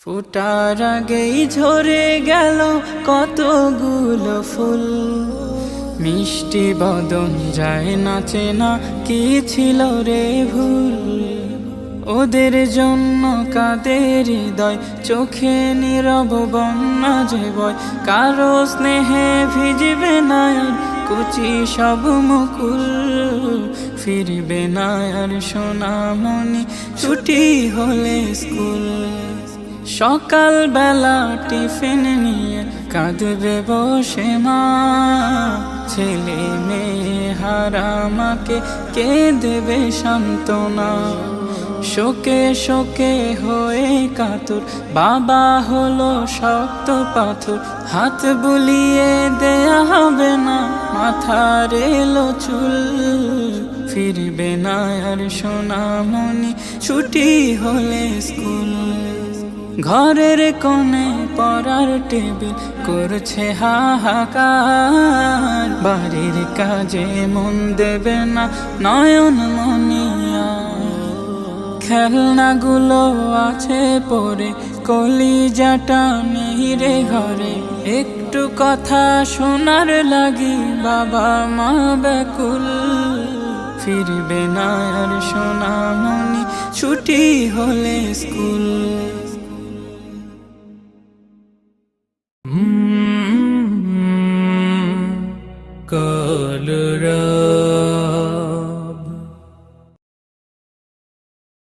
ফোটার আগেই ঝরে গেল কতগুলো ফুল, মিষ্টি বদন যায় নাচে না, কি ছিল রে ভুল। ওদের জন্য কাঁদে হৃদয়, চোখে নীরব বন্যা যে বয়, কারো স্নেহে ভিজবে না আর কুচি সব মুকুল। ফিরবে না আর সোনামণি ছুটি হলে স্কুল। সকাল বেলা টিফিন নিয়ে কাঁদবে বসে মা, ছেলে মেয়ে হারা মাকে কে দেবে সান্ত্বনা। শোকে শোকে হয়ে কাতর, বাবা হলো শক্ত পাথর, হাত বুলিয়ে দেয়া হবে না, মাথার এলো চুল। ফিরবে না আর সোনামণি ছুটি হলে স্কুল। ঘরের কোণে পড়ার টেবিল করছে হাহাকার, বাড়ির কাজে মন দেবে না নয়ন মনিয়া। খেলনাগুলো আছে পড়ে, কলিজাটা নেই রে ঘরে, একটু কথা শোনার লাগি বাবা মা ব্যাকুল। ফিরবে না আর সোনামণি ছুটি হলে স্কুল।